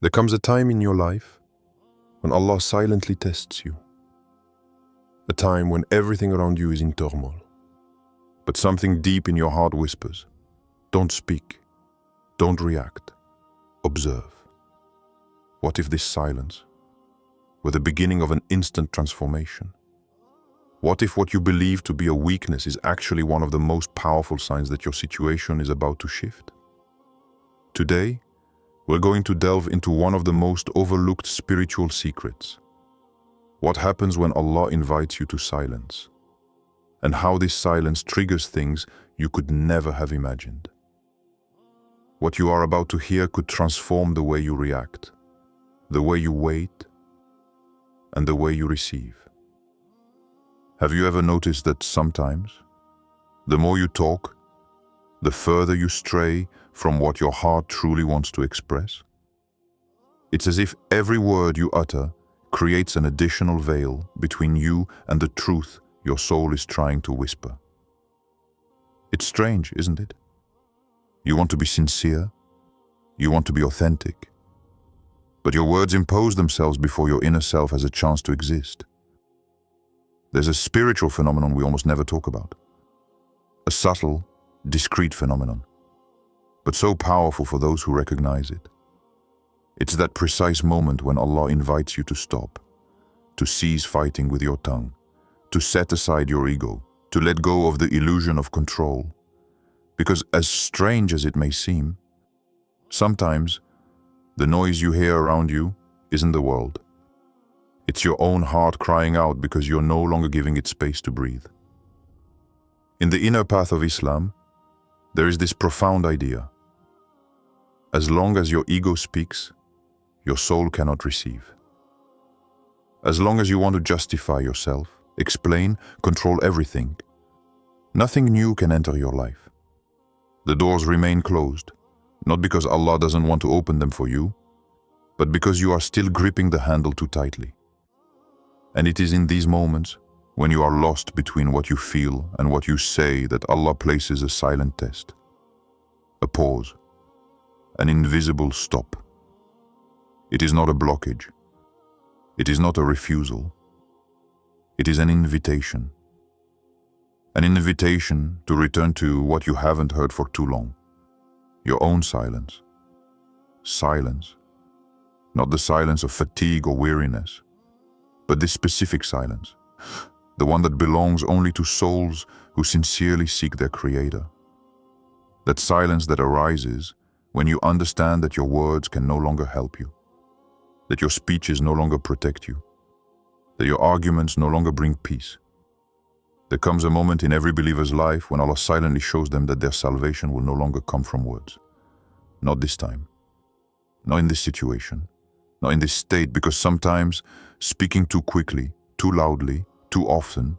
There comes a time in your life when Allah silently tests you. A time when everything around you is in turmoil. But something deep in your heart whispers, don't speak, don't react, observe. What if this silence were the beginning of an instant transformation? What if what you believe to be a weakness is actually one of the most powerful signs that your situation is about to shift? Today, we're going to delve into one of the most overlooked spiritual secrets. What happens when Allah invites you to silence, and how this silence triggers things you could never have imagined. What you are about to hear could transform the way you react, the way you wait, and the way you receive. Have you ever noticed that sometimes, the more you talk, the further you stray from what your heart truly wants to express? It's as if every word you utter creates an additional veil between you and the truth your soul is trying to whisper. It's strange, isn't it? You want to be sincere, you want to be authentic, but your words impose themselves before your inner self has a chance to exist. There's a spiritual phenomenon we almost never talk about. A subtle, discreet phenomenon, but so powerful for those who recognize it. It's that precise moment when Allah invites you to stop, to cease fighting with your tongue, to set aside your ego, to let go of the illusion of control. Because as strange as it may seem, sometimes the noise you hear around you isn't the world. It's your own heart crying out because you're no longer giving it space to breathe. In the inner path of Islam, there is this profound idea. As long as your ego speaks, your soul cannot receive. As long as you want to justify yourself, explain, control everything, nothing new can enter your life. The doors remain closed, not because Allah doesn't want to open them for you, but because you are still gripping the handle too tightly. And it is in these moments, when you are lost between what you feel and what you say, that Allah places a silent test. A pause. An invisible stop. It is not a blockage. It is not a refusal. It is an invitation. An invitation to return to what you haven't heard for too long. Your own silence. Silence. Not the silence of fatigue or weariness, but this specific silence. The one that belongs only to souls who sincerely seek their Creator. That silence that arises when you understand that your words can no longer help you, that your speeches no longer protect you, that your arguments no longer bring peace. There comes a moment in every believer's life when Allah silently shows them that their salvation will no longer come from words. Not this time. Not in this situation. Not in this state, because sometimes speaking too quickly, too loudly, too often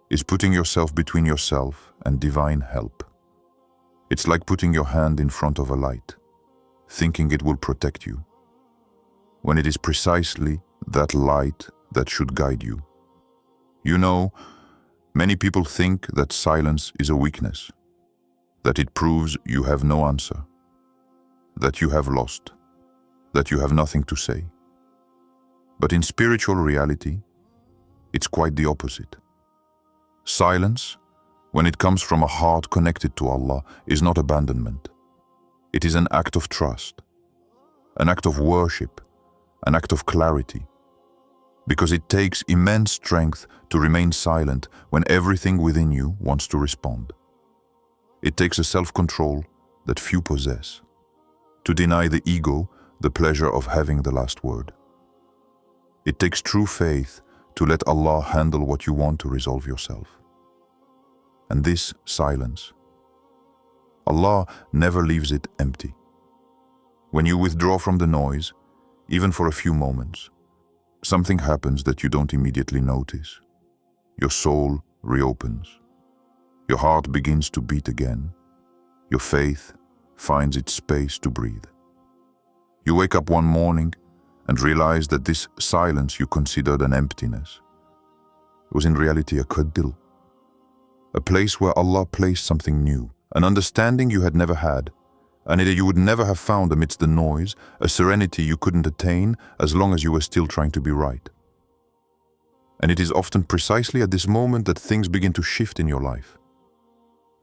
is putting yourself between yourself and divine help. It's like putting your hand in front of a light, thinking it will protect you, when it is precisely that light that should guide you. You know, many people think that silence is a weakness, that it proves you have no answer, that you have lost, that you have nothing to say. But in spiritual reality, it's quite the opposite. Silence, when it comes from a heart connected to Allah, is not abandonment. It is an act of trust, an act of worship, an act of clarity. Because it takes immense strength to remain silent when everything within you wants to respond. It takes a self-control that few possess, to deny the ego the pleasure of having the last word. It takes true faith to let Allah handle what you want to resolve yourself. And this silence, Allah never leaves it empty. When you withdraw from the noise, even for a few moments, something happens that you don't immediately notice. Your soul reopens. Your heart begins to beat again. Your faith finds its space to breathe. You wake up one morning and realize that this silence you considered an emptiness was in reality a qadil, a place where Allah placed something new, an understanding you had never had, and that you would never have found amidst the noise, a serenity you couldn't attain as long as you were still trying to be right. And it is often precisely at this moment that things begin to shift in your life,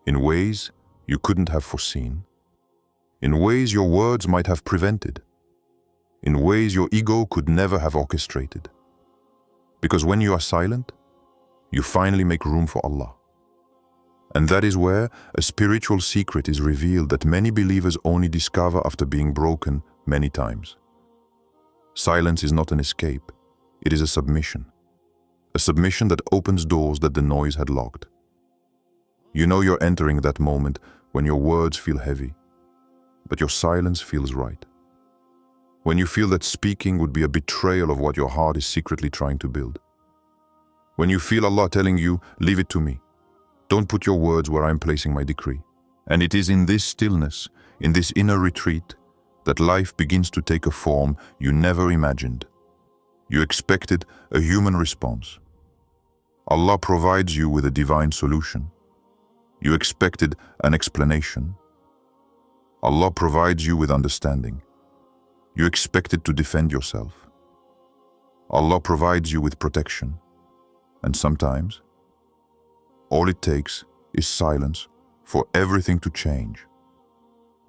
in ways you couldn't have foreseen, in ways your words might have prevented, in ways your ego could never have orchestrated. Because when you are silent, you finally make room for Allah. And that is where a spiritual secret is revealed that many believers only discover after being broken many times. Silence is not an escape, it is a submission that opens doors that the noise had locked. You know you're entering that moment when your words feel heavy, but your silence feels right. When you feel that speaking would be a betrayal of what your heart is secretly trying to build. When you feel Allah telling you, leave it to me. Don't put your words where I'm placing my decree. And it is in this stillness, in this inner retreat, that life begins to take a form you never imagined. You expected a human response. Allah provides you with a divine solution. You expected an explanation. Allah provides you with understanding. You expected to defend yourself. Allah provides you with protection. And sometimes, all it takes is silence for everything to change.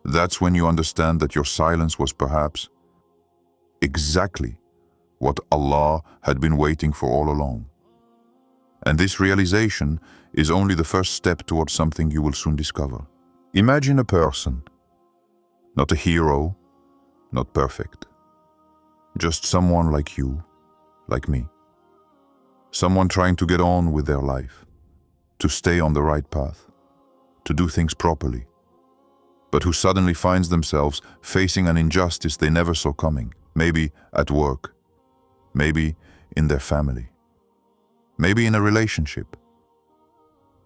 That's when you understand that your silence was perhaps exactly what Allah had been waiting for all along. And this realization is only the first step towards something you will soon discover. Imagine a person, not a hero, not perfect, just someone like you, like me. Someone trying to get on with their life, to stay on the right path, to do things properly, but who suddenly finds themselves facing an injustice they never saw coming, maybe at work, maybe in their family, maybe in a relationship,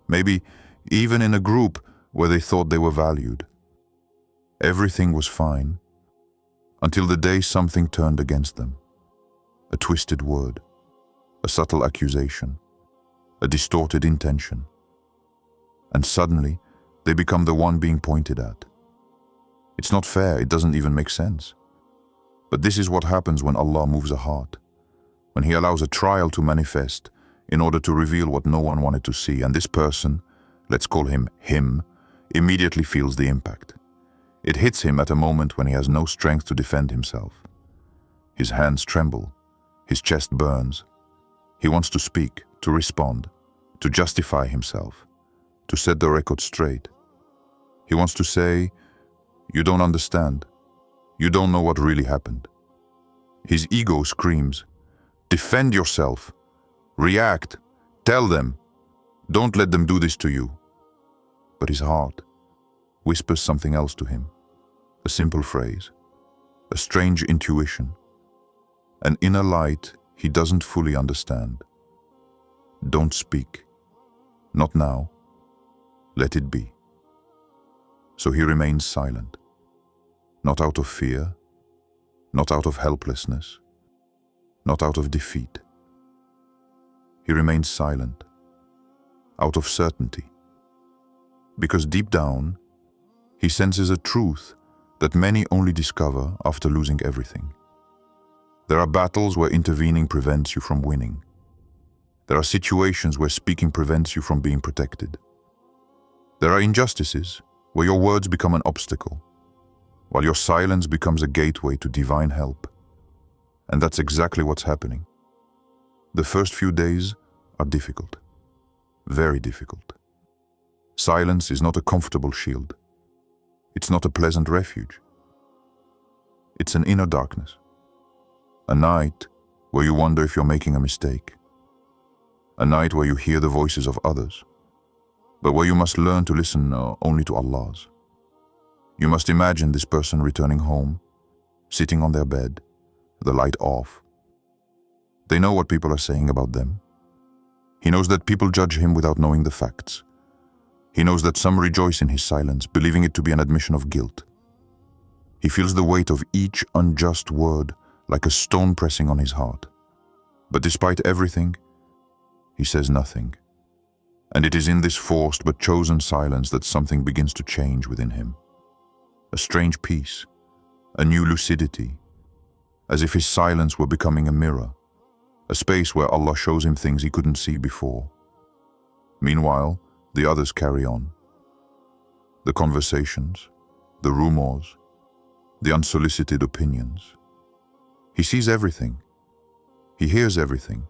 maybe even in a group where they thought they were valued. Everything was fine until the day something turned against them. A twisted word, a subtle accusation, a distorted intention. And suddenly, they become the one being pointed at. It's not fair, it doesn't even make sense. But this is what happens when Allah moves a heart, when He allows a trial to manifest in order to reveal what no one wanted to see. And this person, let's call him, immediately feels the impact. It hits him at a moment when he has no strength to defend himself. His hands tremble, his chest burns. He wants to speak, to respond, to justify himself, to set the record straight. He wants to say, you don't understand. You don't know what really happened. His ego screams, defend yourself, react, tell them, don't let them do this to you. But his heart whispers something else to him, a simple phrase, a strange intuition, an inner light he doesn't fully understand. Don't speak, not now, let it be. So he remains silent, not out of fear, not out of helplessness, not out of defeat. He remains silent, out of certainty, because deep down, he senses a truth that many only discover after losing everything. There are battles where intervening prevents you from winning. There are situations where speaking prevents you from being protected. There are injustices where your words become an obstacle, while your silence becomes a gateway to divine help. And that's exactly what's happening. The first few days are difficult, very difficult. Silence is not a comfortable shield. It's not a pleasant refuge. It's an inner darkness. A night where you wonder if you're making a mistake. A night where you hear the voices of others, but where you must learn to listen only to Allah's. You must imagine this person returning home, sitting on their bed, the light off. They know what people are saying about them. He knows that people judge him without knowing the facts. He knows that some rejoice in his silence, believing it to be an admission of guilt. He feels the weight of each unjust word like a stone pressing on his heart. But despite everything, he says nothing. And it is in this forced but chosen silence that something begins to change within him. a strange peace, a new lucidity, as if his silence were becoming a mirror, a space where Allah shows him things he couldn't see before. Meanwhile, the others carry on. The conversations, the rumors, the unsolicited opinions. He sees everything. He hears everything.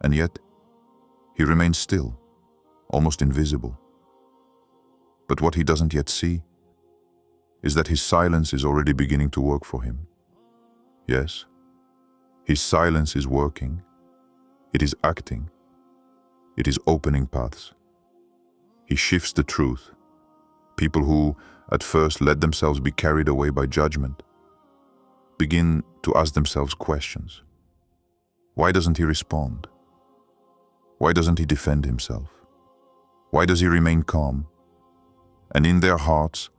And yet, he remains still, almost invisible. But what he doesn't yet see is that his silence is already beginning to work for him. Yes, his silence is working. It is acting. It is opening paths. He shifts the truth. People who, at first, let themselves be carried away by judgment, begin to ask themselves questions. Why doesn't he respond? Why doesn't he defend himself? Why does he remain calm? And in their hearts,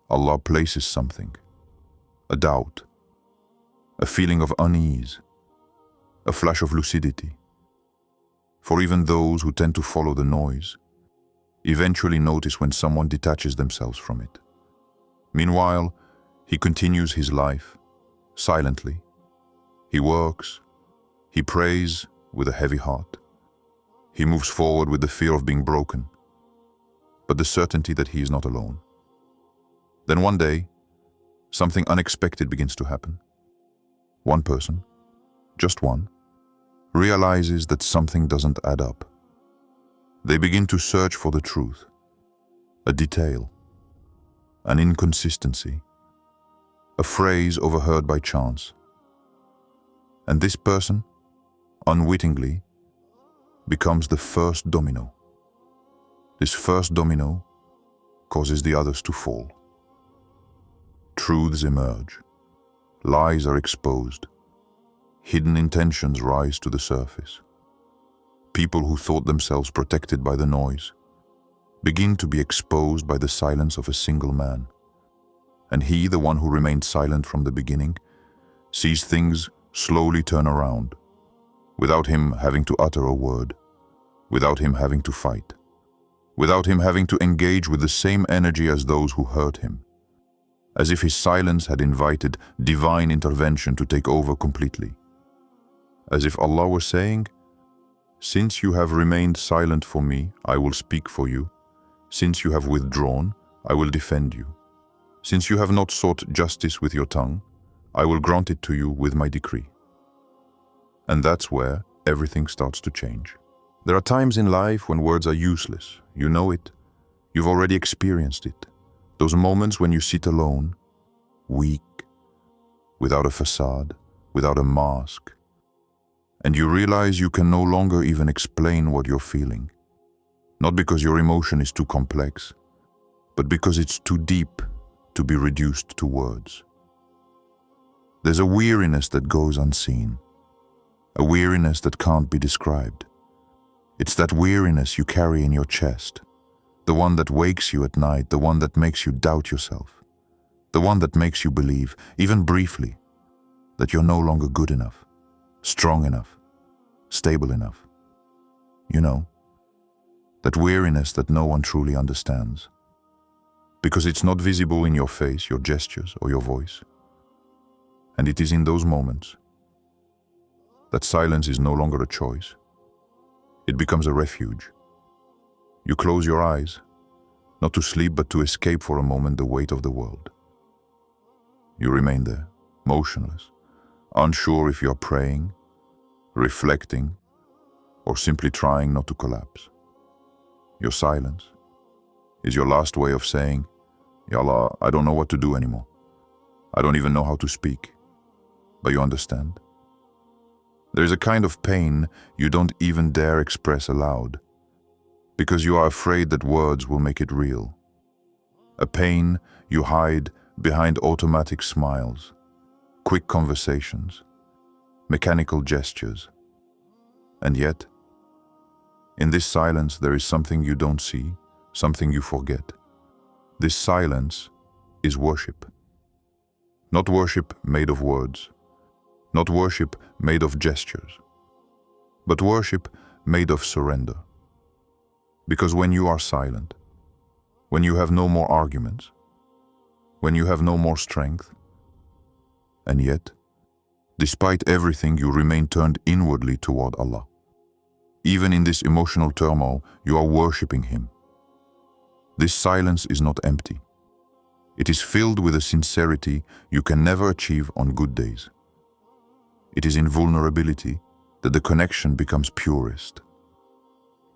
Allah places something, a doubt, a feeling of unease, a flash of lucidity. For even those who tend to follow the noise eventually notice when someone detaches themselves from it. Meanwhile, he continues his life silently. He works, he prays with a heavy heart. He moves forward with the fear of being broken, but the certainty that he is not alone. Then one day, something unexpected begins to happen. One person, just one, realizes that something doesn't add up. They begin to search for the truth, a detail, an inconsistency, a phrase overheard by chance. And this person, unwittingly, becomes the first domino. This first domino causes the others to fall. Truths emerge, lies are exposed, hidden intentions rise to the surface. People who thought themselves protected by the noise begin to be exposed by the silence of a single man. And he, the one who remained silent from the beginning, sees things slowly turn around, without him having to utter a word, without him having to fight, without him having to engage with the same energy as those who hurt him, as if his silence had invited divine intervention to take over completely. As if Allah were saying, "Since you have remained silent for me, I will speak for you. Since you have withdrawn, I will defend you. Since you have not sought justice with your tongue, I will grant it to you with my decree." And that's where everything starts to change. There are times in life when words are useless. You know it. You've already experienced it. Those moments when you sit alone, weak, without a facade, without a mask, and you realize you can no longer even explain what you're feeling. Not because your emotion is too complex, but because it's too deep to be reduced to words. There's a weariness that goes unseen, a weariness that can't be described. It's that weariness you carry in your chest, the one that wakes you at night, the one that makes you doubt yourself, the one that makes you believe, even briefly, that you're no longer good enough, strong enough, stable enough. You know, that weariness that no one truly understands, because it's not visible in your face, your gestures, or your voice. And it is in those moments that silence is no longer a choice. It becomes a refuge. You close your eyes, not to sleep but to escape for a moment the weight of the world. You remain there, motionless, unsure if you are praying, reflecting, or simply trying not to collapse. Your silence is your last way of saying, "Ya Allah, I don't know what to do anymore. I don't even know how to speak." But you understand? There is a kind of pain you don't even dare express aloud, because you are afraid that words will make it real. A pain you hide behind automatic smiles, quick conversations, mechanical gestures. And yet, in this silence there is something you don't see, something you forget. This silence is worship. Not worship made of words, not worship made of gestures, but worship made of surrender. Because when you are silent, when you have no more arguments, when you have no more strength. And yet, despite everything, you remain turned inwardly toward Allah. Even in this emotional turmoil, you are worshipping Him. This silence is not empty. It is filled with a sincerity you can never achieve on good days. It is in vulnerability that the connection becomes purest.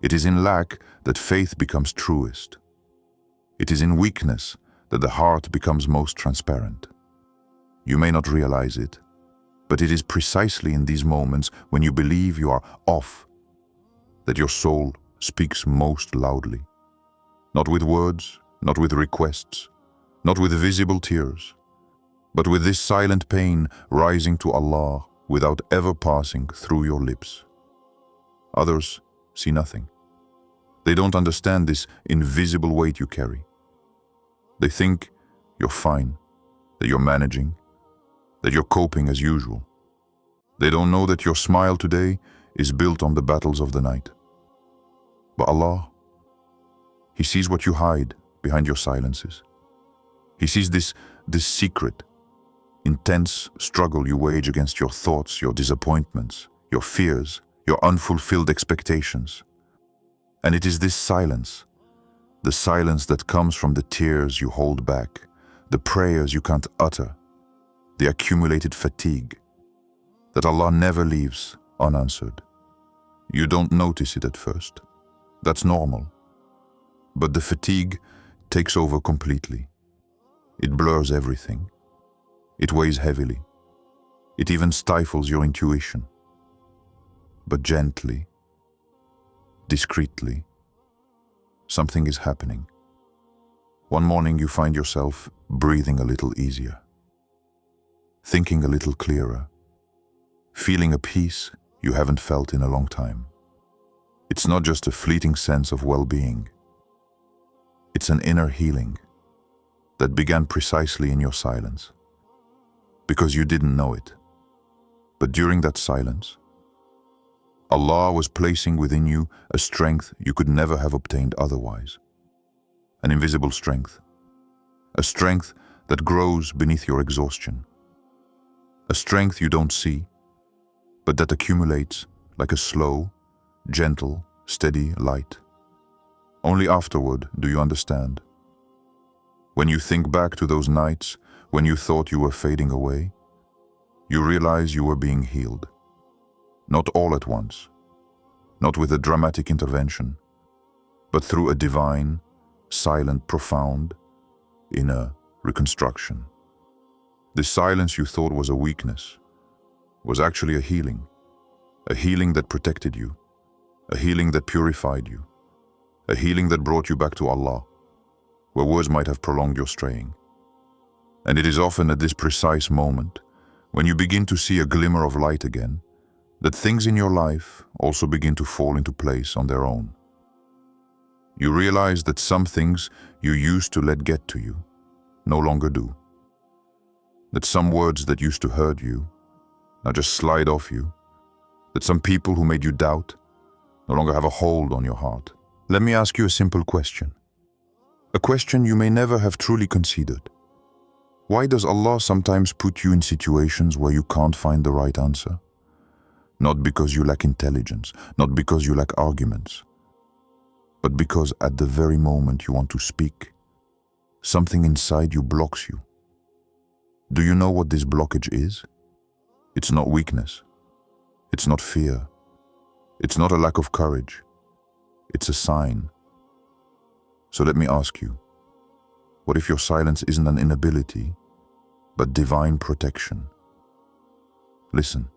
It is in lack that faith becomes truest. It is in weakness that the heart becomes most transparent. You may not realize it, but it is precisely in these moments when you believe you are off that your soul speaks most loudly. Not with words, not with requests, not with visible tears, but with this silent pain rising to Allah without ever passing through your lips. Others see nothing. They don't understand this invisible weight you carry. They think you're fine, that you're managing, that you're coping as usual. They don't know that your smile today is built on the battles of the night. But Allah, He sees what you hide behind your silences. He sees this secret, intense struggle you wage against your thoughts, your disappointments, your fears, your unfulfilled expectations. And it is this silence, the silence that comes from the tears you hold back, the prayers you can't utter, the accumulated fatigue, that Allah never leaves unanswered. You don't notice it at first. That's normal. But the fatigue takes over completely. It blurs everything. It weighs heavily. It even stifles your intuition. But gently, discreetly, something is happening. One morning you find yourself breathing a little easier, thinking a little clearer, feeling a peace you haven't felt in a long time. It's not just a fleeting sense of well-being. It's an inner healing that began precisely in your silence, because you didn't know it. But during that silence, Allah was placing within you a strength you could never have obtained otherwise. An invisible strength. A strength that grows beneath your exhaustion. A strength you don't see, but that accumulates like a slow, gentle, steady light. Only afterward do you understand. When you think back to those nights when you thought you were fading away, you realize you were being healed. Not all at once, not with a dramatic intervention, but through a divine, silent, profound, inner reconstruction. The silence you thought was a weakness was actually a healing that protected you, a healing that purified you, a healing that brought you back to Allah, where words might have prolonged your straying. And it is often at this precise moment, when you begin to see a glimmer of light again, that things in your life also begin to fall into place on their own. You realize that some things you used to let get to you no longer do. That some words that used to hurt you now just slide off you. That some people who made you doubt no longer have a hold on your heart. Let me ask you a simple question. A question you may never have truly considered. Why does Allah sometimes put you in situations where you can't find the right answer? Not because you lack intelligence, not because you lack arguments, but because at the very moment you want to speak, something inside you blocks you. Do you know what this blockage is? It's not weakness. It's not fear. It's not a lack of courage. It's a sign. So let me ask you, what if your silence isn't an inability, but divine protection? Listen.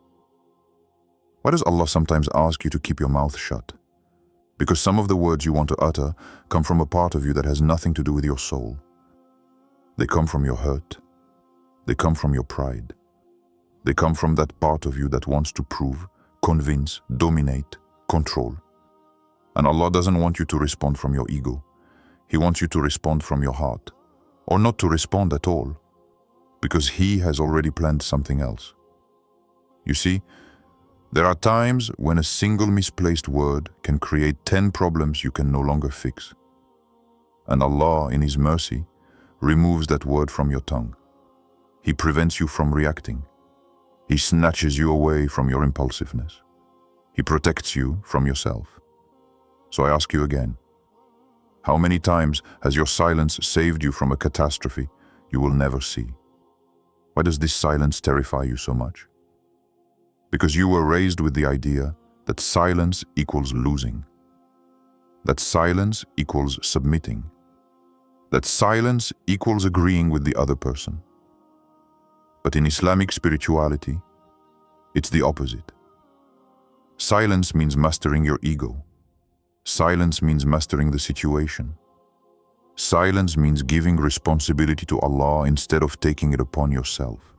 Why does Allah sometimes ask you to keep your mouth shut? Because some of the words you want to utter come from a part of you that has nothing to do with your soul. They come from your hurt. They come from your pride. They come from that part of you that wants to prove, convince, dominate, control. And Allah doesn't want you to respond from your ego. He wants you to respond from your heart, or not to respond at all, because He has already planned something else. You see, there are times when a single misplaced word can create 10 problems you can no longer fix. And Allah, in His mercy, removes that word from your tongue. He prevents you from reacting. He snatches you away from your impulsiveness. He protects you from yourself. So I ask you again, how many times has your silence saved you from a catastrophe you will never see? Why does this silence terrify you so much? Because you were raised with the idea that silence equals losing, that silence equals submitting, that silence equals agreeing with the other person. But in Islamic spirituality, it's the opposite. Silence means mastering your ego. Silence means mastering the situation. Silence means giving responsibility to Allah instead of taking it upon yourself.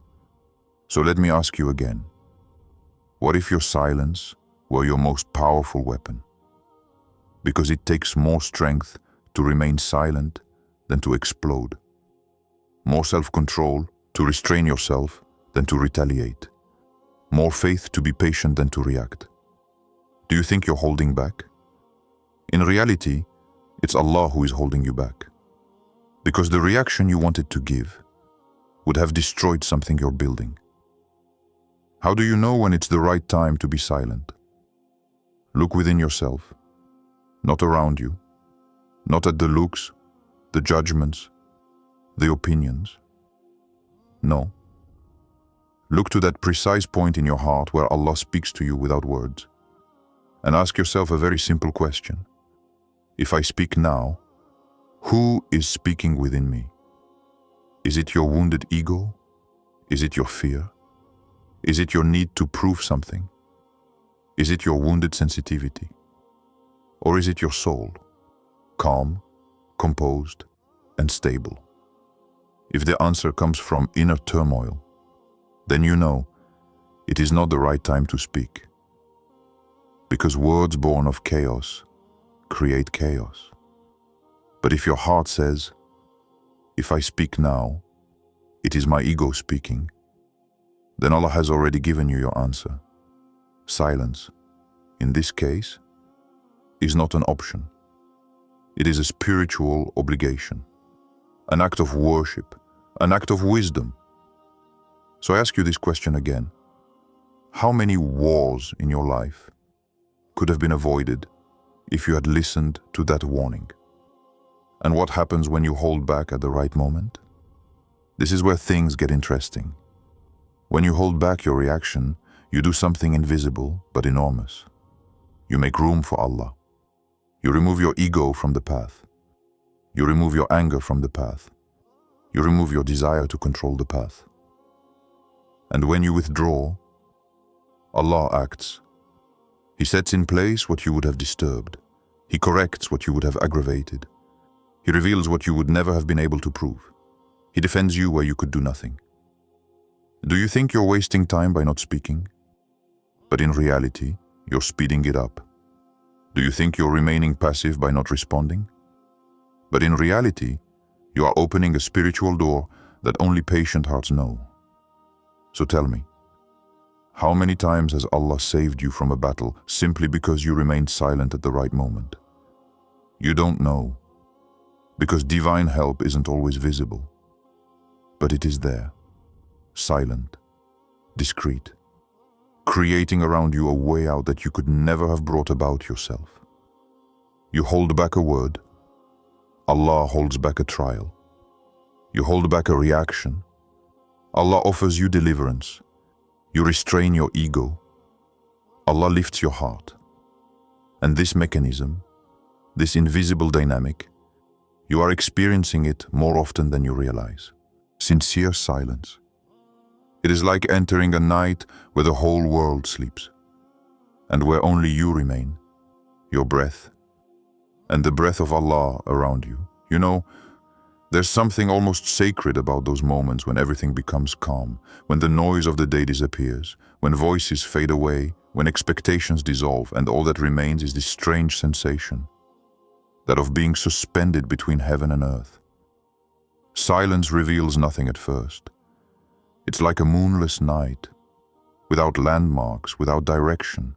So let me ask you again, what if your silence were your most powerful weapon? Because it takes more strength to remain silent than to explode. More self-control to restrain yourself than to retaliate. More faith to be patient than to react. Do you think you're holding back? In reality, it's Allah who is holding you back. Because the reaction you wanted to give would have destroyed something you're building. How do you know when it's the right time to be silent? Look within yourself, not around you, not at the looks, the judgments, the opinions. No. Look to that precise point in your heart where Allah speaks to you without words. And ask yourself a very simple question. If I speak now, who is speaking within me? Is it your wounded ego? Is it your fear? Is it your need to prove something? Is it your wounded sensitivity? Or is it your soul, calm, composed, and stable? If the answer comes from inner turmoil, then you know it is not the right time to speak. Because words born of chaos create chaos. But if your heart says, if I speak now, it is my ego speaking, then Allah has already given you your answer. Silence, in this case, is not an option. It is a spiritual obligation, an act of worship, an act of wisdom. So I ask you this question again. How many wars in your life could have been avoided if you had listened to that warning? And what happens when you hold back at the right moment? This is where things get interesting. When you hold back your reaction, you do something invisible but enormous. You make room for Allah. You remove your ego from the path. You remove your anger from the path. You remove your desire to control the path. And when you withdraw, Allah acts. He sets in place what you would have disturbed. He corrects what you would have aggravated. He reveals what you would never have been able to prove. He defends you where you could do nothing. Do you think you're wasting time by not speaking? But in reality, you're speeding it up. Do you think you're remaining passive by not responding? But in reality, you are opening a spiritual door that only patient hearts know. So tell me, how many times has Allah saved you from a battle simply because you remained silent at the right moment? You don't know, because divine help isn't always visible. But it is there, silent, discreet, creating around you a way out that you could never have brought about yourself. You hold back a word, Allah holds back a trial. You hold back a reaction, Allah offers you deliverance. You restrain your ego, Allah lifts your heart. And this mechanism, this invisible dynamic, you are experiencing it more often than you realize. Sincere silence. It is like entering a night where the whole world sleeps, and where only you remain, your breath, and the breath of Allah around you. You know, there's something almost sacred about those moments when everything becomes calm, when the noise of the day disappears, when voices fade away, when expectations dissolve, and all that remains is this strange sensation, that of being suspended between heaven and earth. Silence reveals nothing at first. It's like a moonless night, without landmarks, without direction.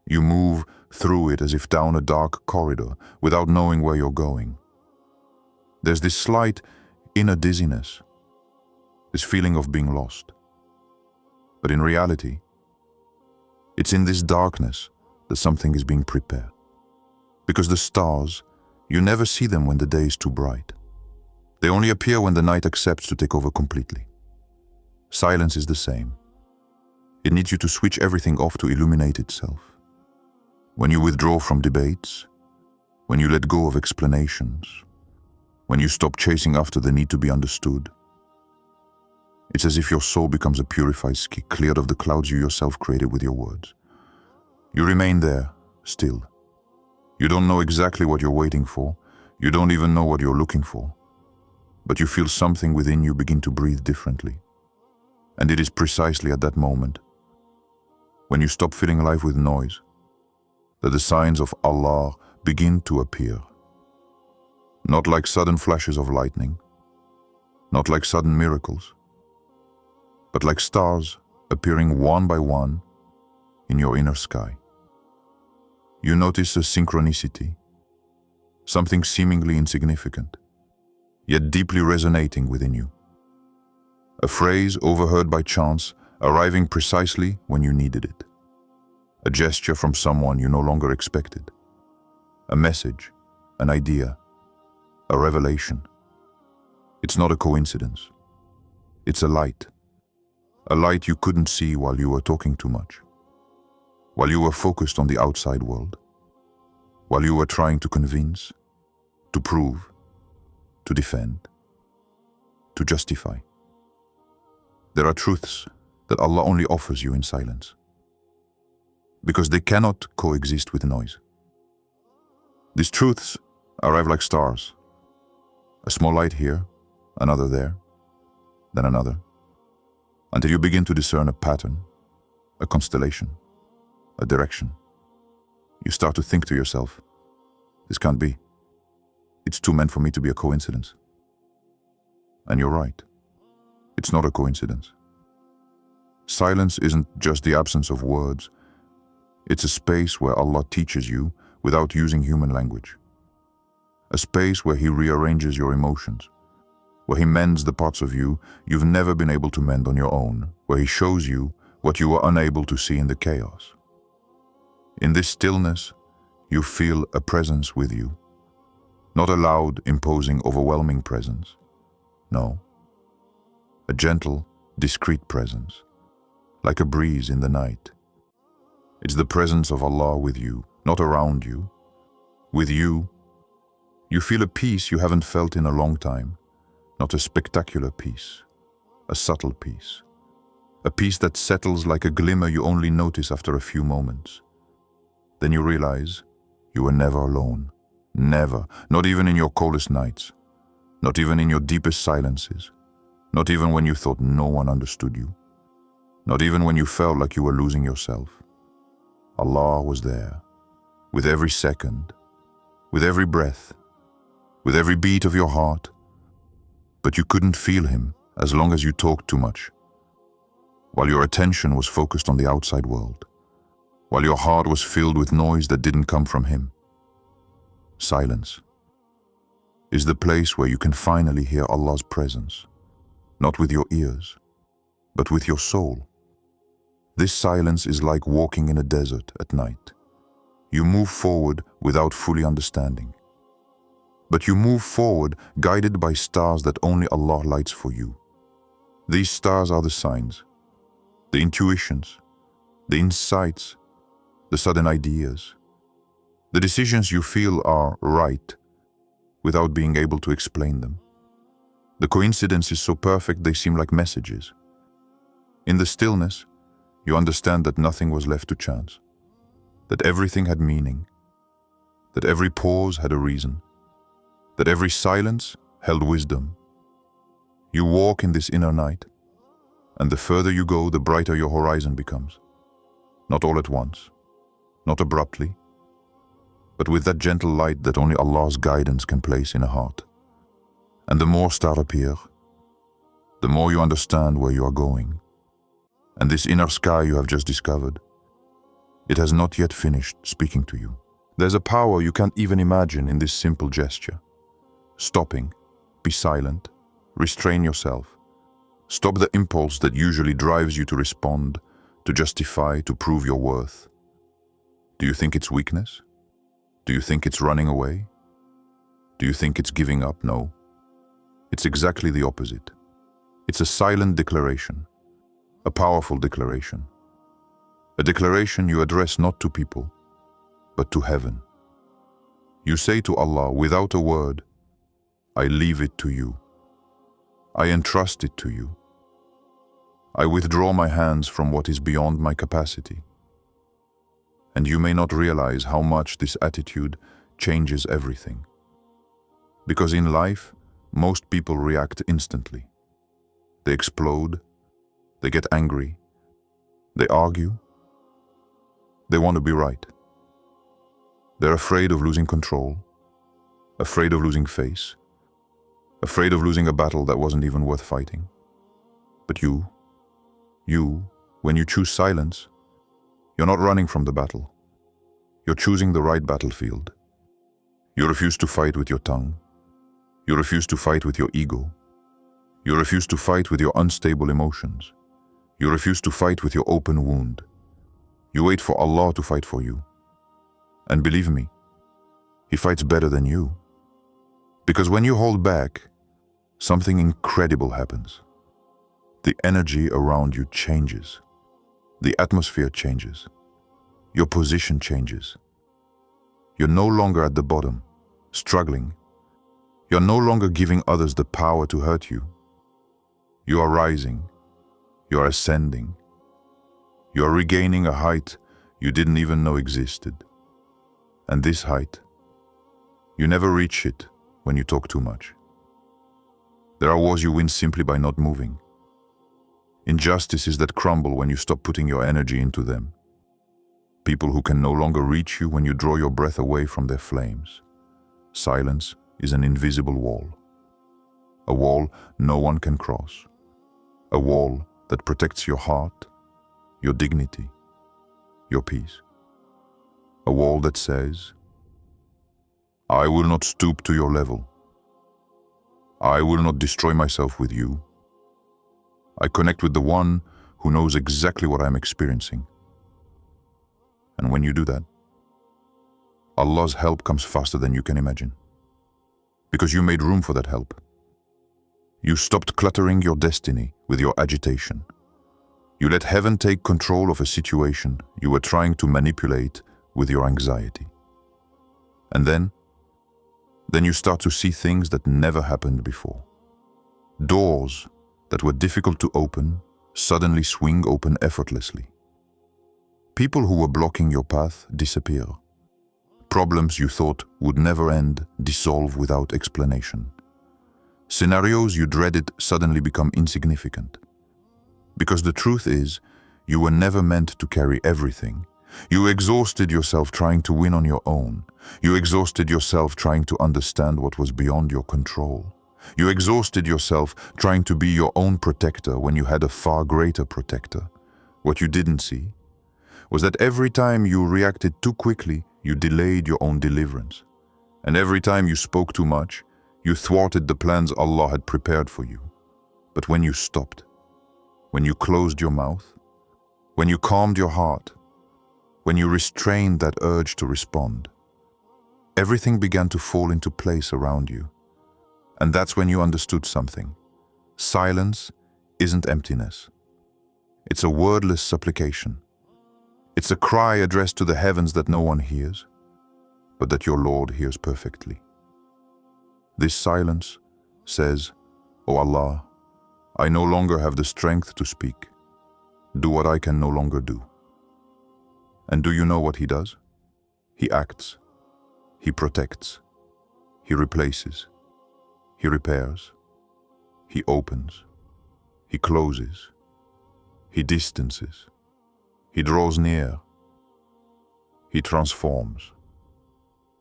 You move through it as if down a dark corridor, without knowing where you're going. There's this slight, inner dizziness, this feeling of being lost. But in reality, it's in this darkness that something is being prepared. Because the stars, you never see them when the day is too bright. They only appear when the night accepts to take over completely. Silence is the same. It needs you to switch everything off to illuminate itself. When you withdraw from debates, when you let go of explanations, when you stop chasing after the need to be understood, it's as if your soul becomes a purified ski, cleared of the clouds you yourself created with your words. You remain there, still. You don't know exactly what you're waiting for. You don't even know what you're looking for. But you feel something within you begin to breathe differently. And it is precisely at that moment, when you stop filling life with noise, that the signs of Allah begin to appear. Not like sudden flashes of lightning, not like sudden miracles, but like stars appearing one by one in your inner sky. You notice a synchronicity, something seemingly insignificant, yet deeply resonating within you. A phrase overheard by chance, arriving precisely when you needed it. A gesture from someone you no longer expected. A message, an idea, a revelation. It's not a coincidence. It's a light you couldn't see while you were talking too much, while you were focused on the outside world, while you were trying to convince, to prove, to defend, to justify. There are truths that Allah only offers you in silence, because they cannot coexist with noise. These truths arrive like stars, a small light here, another there, then another, until you begin to discern a pattern, a constellation, a direction. You start to think to yourself, this can't be. It's too meant for me to be a coincidence. And you're right. It's not a coincidence. Silence isn't just the absence of words. It's a space where Allah teaches you without using human language. A space where He rearranges your emotions, where He mends the parts of you you've never been able to mend on your own, where He shows you what you were unable to see in the chaos. In this stillness, you feel a presence with you. Not a loud, imposing, overwhelming presence. No. A gentle, discreet presence, like a breeze in the night. It's the presence of Allah with you, not around you. With you, you feel a peace you haven't felt in a long time. Not a spectacular peace, a subtle peace. A peace that settles like a glimmer you only notice after a few moments. Then you realize you were never alone. Never, not even in your coldest nights, not even in your deepest silences, not even when you thought no one understood you, not even when you felt like you were losing yourself. Allah was there, with every second, with every breath, with every beat of your heart, but you couldn't feel Him as long as you talked too much, while your attention was focused on the outside world, while your heart was filled with noise that didn't come from Him. Silence is the place where you can finally hear Allah's presence, not with your ears, but with your soul. This silence is like walking in a desert at night. You move forward without fully understanding. But you move forward guided by stars that only Allah lights for you. These stars are the signs, the intuitions, the insights, the sudden ideas. The decisions you feel are right without being able to explain them. The coincidence is so perfect they seem like messages. In the stillness, you understand that nothing was left to chance, that everything had meaning, that every pause had a reason, that every silence held wisdom. You walk in this inner night, and the further you go, the brighter your horizon becomes. Not all at once, not abruptly, but with that gentle light that only Allah's guidance can place in a heart. And the more stars appear, the more you understand where you are going. And this inner sky you have just discovered, it has not yet finished speaking to you. There's a power you can't even imagine in this simple gesture. Stopping, be silent, Restrain yourself. Stop the impulse that usually drives you to respond, to justify, to prove your worth. Do you think it's weakness? Do you think it's running away? Do you think it's giving up? No. It's exactly the opposite. It's a silent declaration, a powerful declaration. A declaration you address not to people, but to heaven. You say to Allah without a word, I leave it to you. I entrust it to you. I withdraw my hands from what is beyond my capacity. And you may not realize how much this attitude changes everything. Because in life, most people react instantly. They explode, they get angry, they argue, they want to be right. They're afraid of losing control, afraid of losing face, afraid of losing a battle that wasn't even worth fighting. But you, when you choose silence, you're not running from the battle. You're choosing the right battlefield. You refuse to fight with your tongue. You refuse to fight with your ego. You refuse to fight with your unstable emotions. You refuse to fight with your open wound. You wait for Allah to fight for you. And believe me, He fights better than you. Because when you hold back, something incredible happens. The energy around you changes. The atmosphere changes. Your position changes. You're no longer at the bottom, struggling. You're no longer giving others the power to hurt you. You are rising. You are ascending. You are regaining a height you didn't even know existed. And this height, you never reach it when you talk too much. There are wars you win simply by not moving. Injustices that crumble when you stop putting your energy into them. People who can no longer reach you when you draw your breath away from their flames. Silence is an invisible wall. A wall no one can cross. A wall that protects your heart, your dignity, your peace. A wall that says, I will not stoop to your level. I will not destroy myself with you. I connect with the one who knows exactly what I'm experiencing. And when you do that, Allah's help comes faster than you can imagine. Because you made room for that help. You stopped cluttering your destiny with your agitation. You let heaven take control of a situation you were trying to manipulate with your anxiety. And then you start to see things that never happened before. Doors that were difficult to open suddenly swing open effortlessly. People who were blocking your path disappear. Problems you thought would never end dissolve without explanation. Scenarios you dreaded suddenly become insignificant. Because the truth is, you were never meant to carry everything. You exhausted yourself trying to win on your own. You exhausted yourself trying to understand what was beyond your control. You exhausted yourself trying to be your own protector when you had a far greater protector. What you didn't see was that every time you reacted too quickly, you delayed your own deliverance. And every time you spoke too much, you thwarted the plans Allah had prepared for you. But when you stopped, when you closed your mouth, when you calmed your heart, when you restrained that urge to respond, everything began to fall into place around you. And that's when you understood something. Silence isn't emptiness. It's a wordless supplication. It's a cry addressed to the heavens that no one hears, but that your Lord hears perfectly. This silence says, O Allah, I no longer have the strength to speak. Do what I can no longer do. And do you know what He does? He acts. He protects. He replaces. He repairs. He opens. He closes. He distances. He draws near. He transforms.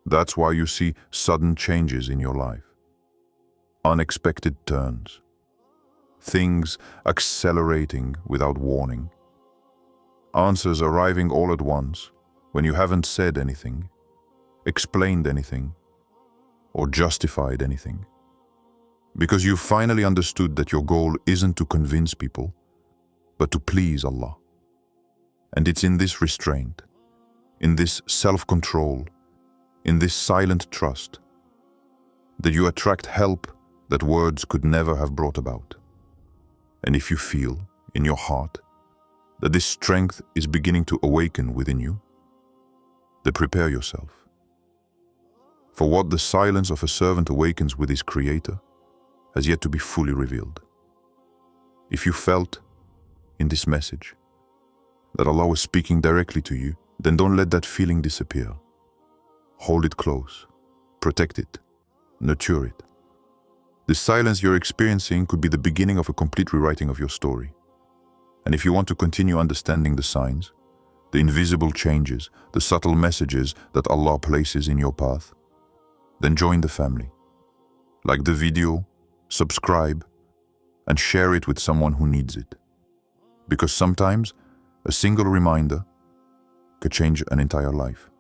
That's why you see sudden changes in your life. Unexpected turns. Things accelerating without warning. Answers arriving all at once when you haven't said anything, explained anything, or justified anything. Because you finally understood that your goal isn't to convince people, but to please Allah. And it's in this restraint, in this self-control, in this silent trust, that you attract help that words could never have brought about. And if you feel, in your heart, that this strength is beginning to awaken within you, then prepare yourself. For what the silence of a servant awakens with his Creator has yet to be fully revealed. If you felt, in this message, that Allah was speaking directly to you, then don't let that feeling disappear. Hold it close, protect it, nurture it. The silence you're experiencing could be the beginning of a complete rewriting of your story. And if you want to continue understanding the signs, the invisible changes, the subtle messages that Allah places in your path, then join the family. Like the video, subscribe, and share it with someone who needs it. Because sometimes a single reminder could change an entire life.